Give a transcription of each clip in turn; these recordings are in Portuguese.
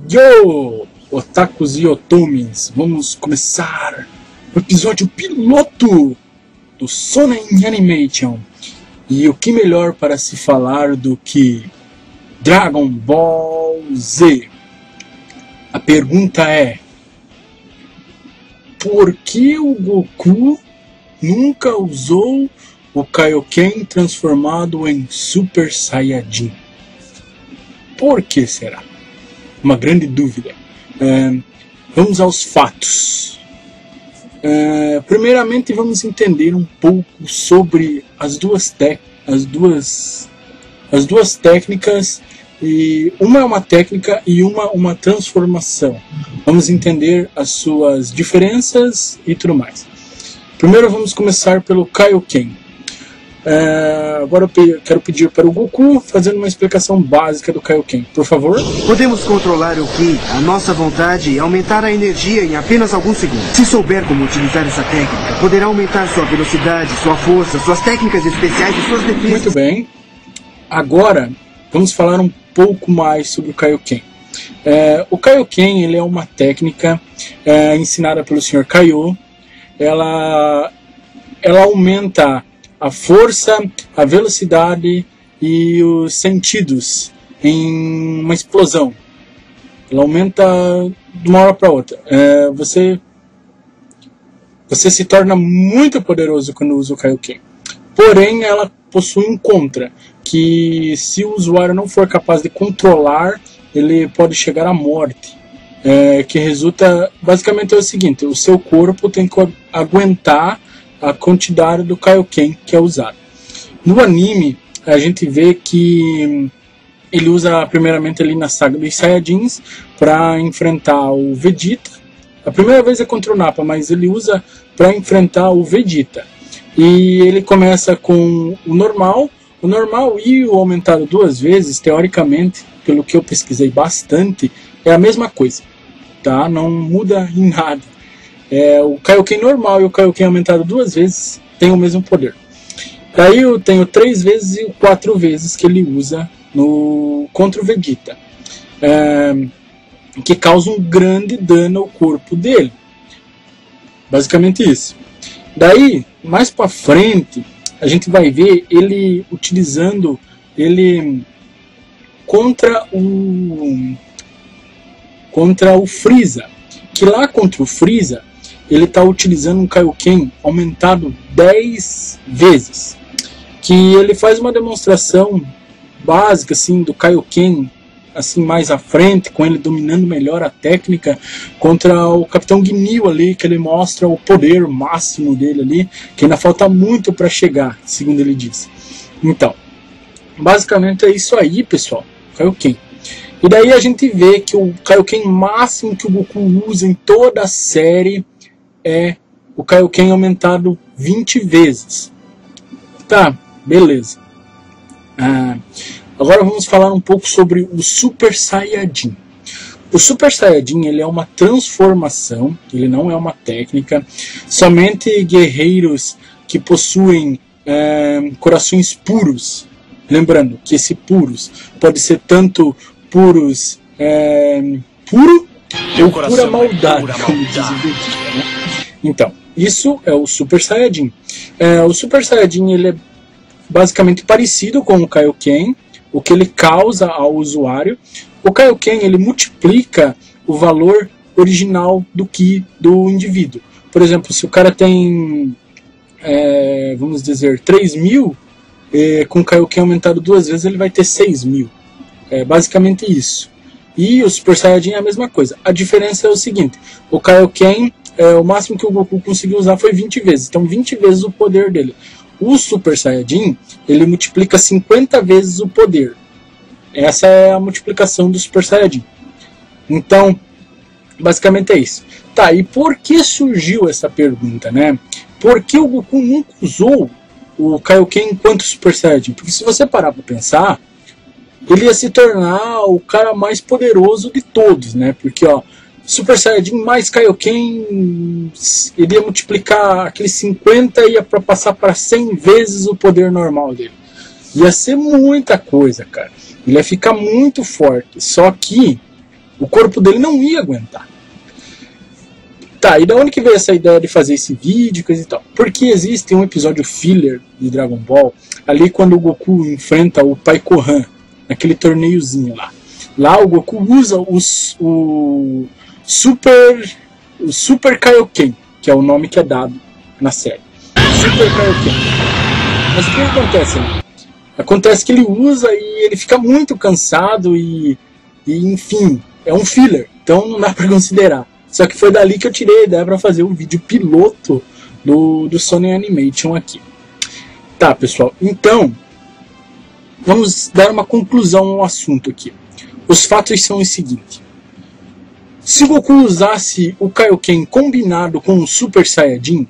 Yo, otakus e otomis, vamos começar o episódio piloto do Shonen Animation. E o que melhor para se falar do que Dragon Ball Z? A pergunta é: por que o Goku nunca usou o Kaioken transformado em Super Saiyajin? Por que será? Uma grande dúvida. Vamos aos fatos. Primeiramente, vamos entender um pouco sobre as duas técnicas. E uma é uma técnica e uma transformação. Vamos entender as suas diferenças e tudo mais. Primeiro vamos começar pelo Kaioken. Agora eu quero pedir para o Goku fazer uma explicação básica do Kaioken, por favor. Podemos controlar o Ki, a nossa vontade, e aumentar a energia em apenas alguns segundos. Se souber como utilizar essa técnica, poderá aumentar sua velocidade, sua força, suas técnicas especiais e suas defesas. Muito bem. Agora vamos falar um pouco mais sobre o Kaioken. O Kaioken ele é uma técnica ensinada pelo Sr. Kaiô. Ela aumenta a força, a velocidade e os sentidos em uma explosão. Ela aumenta de uma hora para outra. Você se torna muito poderoso quando usa o Kaioken. Porém, ela possui um contra, que se o usuário não for capaz de controlar, ele pode chegar à morte. Que resulta, basicamente é o seguinte: o seu corpo tem que aguentar a quantidade do Kaioken que é usado. No anime, a gente vê que ele usa primeiramente ali na saga dos Saiyajins para enfrentar o Vegeta. A primeira vez é contra o Nappa, mas ele usa para enfrentar o Vegeta. E ele começa com o normal e o aumentado duas vezes, teoricamente, pelo que eu pesquisei bastante, é a mesma coisa, tá? Não muda em nada. O Kaioken normal e o Kaioken aumentado duas vezes tem o mesmo poder. Daí eu tenho 3 vezes e 4 vezes que ele usa contra o Vegeta, que causa um grande dano ao corpo dele. Basicamente isso. Daí, mais pra frente, a gente vai ver ele utilizando ele contra o Freeza. Que lá contra o Freeza, ele está utilizando um Kaioken aumentado 10 vezes. Que ele faz uma demonstração básica assim, do Kaioken assim, mais à frente, com ele dominando melhor a técnica contra o Capitão Ginyu ali, que ele mostra o poder máximo dele ali, que ainda falta muito para chegar, segundo ele diz. Então, basicamente é isso aí, pessoal, Kaioken. E daí a gente vê que o Kaioken máximo que o Goku usa em toda a série é o Kaioken aumentado 20 vezes. Tá, beleza. Agora vamos falar um pouco sobre o Super Saiyajin. O Super Saiyajin ele é uma transformação, ele não é uma técnica. Somente guerreiros que possuem corações puros. Lembrando que esse puros pode ser tanto puros puro ou pura maldade, como diz o Vegeta, né? Então, isso é o Super Saiyajin. O Super Saiyajin ele é basicamente parecido com o Kaioken, o que ele causa ao usuário. O Kaioken ele multiplica o valor original do Ki do indivíduo. Por exemplo, se o cara tem, vamos dizer, 3.000, com o Kaioken aumentado 2 vezes ele vai ter 6.000. É basicamente isso. E o Super Saiyajin é a mesma coisa. A diferença é o seguinte: o Kaioken, o máximo que o Goku conseguiu usar foi 20 vezes. Então 20 vezes o poder dele. O Super Saiyajin, ele multiplica 50 vezes o poder. Essa é a multiplicação do Super Saiyajin. Então, basicamente é isso. Tá, e por que surgiu essa pergunta, né? Por que o Goku nunca usou o Kaioken enquanto Super Saiyajin? Porque se você parar para pensar, ele ia se tornar o cara mais poderoso de todos, né? Porque, ó, Super Saiyajin mais Kaioken, ele ia multiplicar aqueles 50 e ia passar para 100 vezes o poder normal dele. Ia ser muita coisa, cara. Ele ia ficar muito forte. Só que O corpo dele não ia aguentar. Tá, e da onde que veio essa ideia de fazer esse vídeo, coisa e tal? Porque existe um episódio filler de Dragon Ball, ali quando o Goku enfrenta o Pai Kohan, naquele torneiozinho lá. Lá o Goku usa o Super Kaioken, que é o nome que é dado na série. Super Kaioken. Mas o que acontece, né? Acontece que ele usa e ele fica muito cansado e enfim, é um filler, então não dá pra considerar. Só que foi dali que eu tirei a ideia para fazer o vídeo piloto do Shonen Animation aqui. Tá, pessoal, então vamos dar uma conclusão ao assunto aqui. Os fatos são os seguintes. Se Goku usasse o Kaioken combinado com o Super Saiyajin,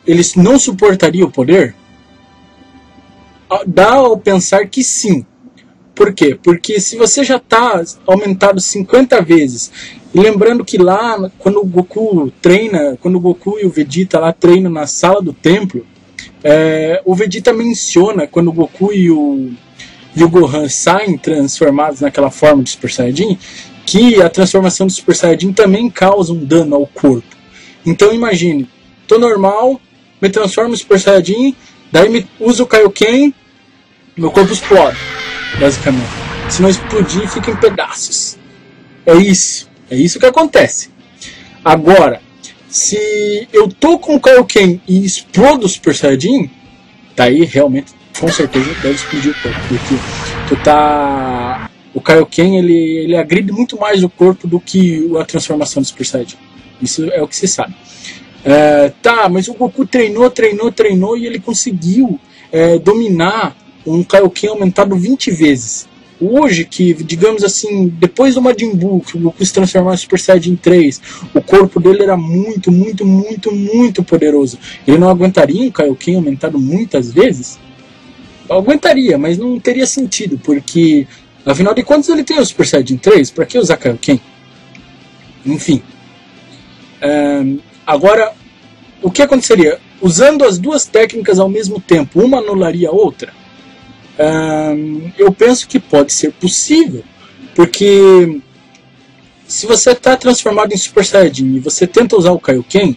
ele não suportaria o poder? Dá ao pensar que sim. Por quê? Porque se você já está aumentado 50 vezes, e lembrando que lá, quando o Goku treina, quando o Goku e o Vegeta lá treinam na sala do templo, o Vegeta menciona, quando o Goku e o Gohan saem transformados naquela forma de Super Saiyajin, que a transformação do Super Saiyajin também causa um dano ao corpo. Então imagine, tô normal, me transformo em Super Saiyajin, daí me uso o Kaioken, meu corpo explode, basicamente. Se não explodir, fica em pedaços. É isso que acontece. Agora, se eu tô com o Kaioken e explodo o Super Saiyajin, daí realmente, com certeza, deve explodir o corpo. Porque o Kaioken, ele agride muito mais o corpo do que a transformação do Super Saiyajin. Isso é o que se sabe. Tá, mas o Goku treinou e ele conseguiu dominar um Kaioken aumentado 20 vezes. Hoje, que, digamos assim, depois do Majin Buu, que o Goku se transformou em Super Saiyajin 3, o corpo dele era muito poderoso. Ele não aguentaria um Kaioken aumentado muitas vezes? Aguentaria, mas não teria sentido, porque, afinal de contas, ele tem o Super Saiyajin 3, para que usar Kaioken? Enfim. Agora, o que aconteceria? Usando as duas técnicas ao mesmo tempo, uma anularia a outra? Eu penso que pode ser possível, porque se você está transformado em Super Saiyajin e você tenta usar o Kaioken,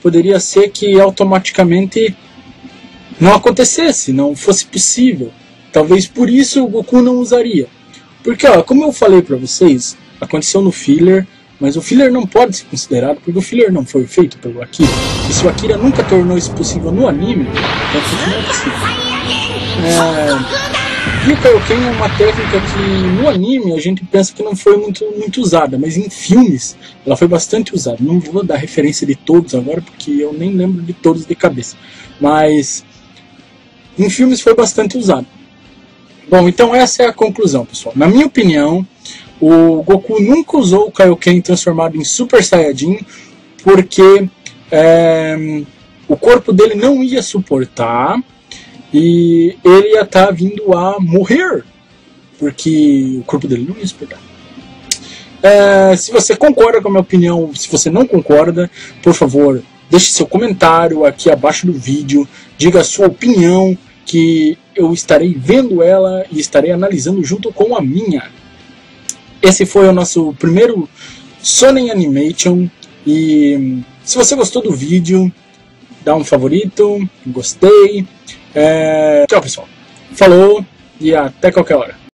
poderia ser que automaticamente não acontecesse, não fosse possível. Talvez por isso o Goku não usaria. Porque, ó, como eu falei para vocês, aconteceu no filler, mas o filler não pode ser considerado, porque o filler não foi feito pelo Akira. E se o Akira nunca tornou isso possível no anime, então continua possível. E o Kaioken é uma técnica que no anime a gente pensa que não foi muito usada, mas em filmes ela foi bastante usada. Não vou dar referência de todos agora, porque eu nem lembro de todos de cabeça, mas em filmes foi bastante usado. Bom, então essa é a conclusão, pessoal. Na minha opinião, o Goku nunca usou o Kaioken transformado em Super Saiyajin, porque o corpo dele não ia suportar, e ele ia estar vindo a morrer, porque o corpo dele não ia suportar. Se você concorda com a minha opinião, se você não concorda, por favor, deixe seu comentário aqui abaixo do vídeo, diga a sua opinião, que eu estarei vendo ela e estarei analisando junto com a minha. Esse foi o nosso primeiro Shonen Animation, e se você gostou do vídeo, dá um favorito, gostei. Tchau, pessoal. Falou e até qualquer hora.